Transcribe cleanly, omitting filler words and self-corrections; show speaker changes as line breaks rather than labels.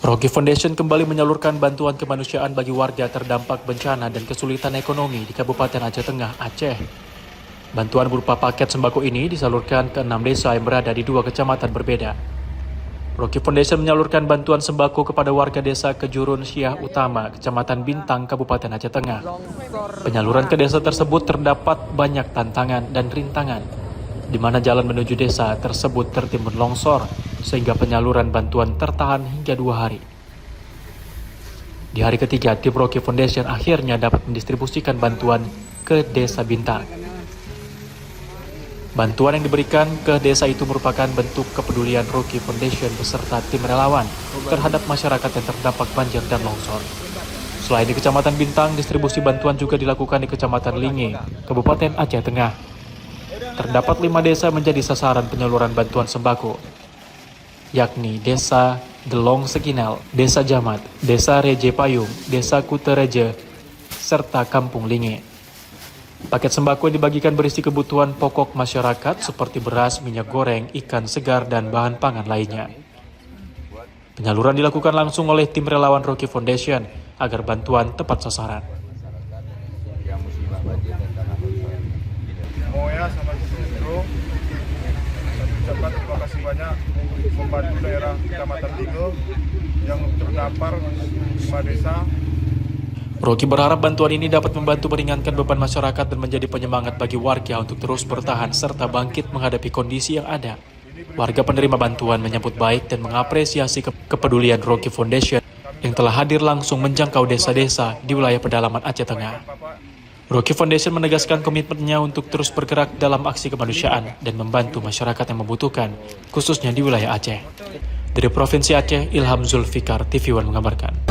Rocky Foundation kembali menyalurkan bantuan kemanusiaan bagi warga terdampak bencana dan kesulitan ekonomi di Kabupaten Aceh Tengah, Aceh. Bantuan berupa paket sembako ini disalurkan ke 6 desa yang berada di 2 kecamatan berbeda. Rocky Foundation menyalurkan bantuan sembako kepada warga desa Kejurun Syiah Utama, Kecamatan Bintang, Kabupaten Aceh Tengah. Penyaluran ke desa tersebut terdapat banyak tantangan dan rintangan, di mana jalan menuju desa tersebut tertimbun longsor, sehingga penyaluran bantuan tertahan hingga 2 hari. Di hari ketiga, tim Rocky Foundation akhirnya dapat mendistribusikan bantuan ke desa Bintang. Bantuan yang diberikan ke desa itu merupakan bentuk kepedulian Rocky Foundation beserta tim relawan terhadap masyarakat yang terdampak banjir dan longsor. Selain di Kecamatan Bintang, distribusi bantuan juga dilakukan di Kecamatan Linge, Kabupaten Aceh Tengah. Terdapat 5 desa menjadi sasaran penyaluran bantuan sembako, yakni Desa Delong Sekinal, Desa Jamat, Desa Reje Payung, Desa Kutereje, serta Kampung Linge. Paket sembako yang dibagikan berisi kebutuhan pokok masyarakat seperti beras, minyak goreng, ikan segar, dan bahan pangan lainnya. Penyaluran dilakukan langsung oleh tim relawan Rocky Foundation agar bantuan tepat sasaran.
Moya sama Cisro, ucapkan terima kasih banyak membantu daerah Kecamatan Linge yang terdampar 5 desa.
Rocky berharap bantuan ini dapat membantu meringankan beban masyarakat dan menjadi penyemangat bagi warga untuk terus bertahan serta bangkit menghadapi kondisi yang ada. Warga penerima bantuan menyambut baik dan mengapresiasi kepedulian Rocky Foundation yang telah hadir langsung menjangkau desa-desa di wilayah pedalaman Aceh Tengah. Rocky Foundation menegaskan komitmennya untuk terus bergerak dalam aksi kemanusiaan dan membantu masyarakat yang membutuhkan, khususnya di wilayah Aceh. Dari Provinsi Aceh, Ilham Zulfikar, TV One mengabarkan.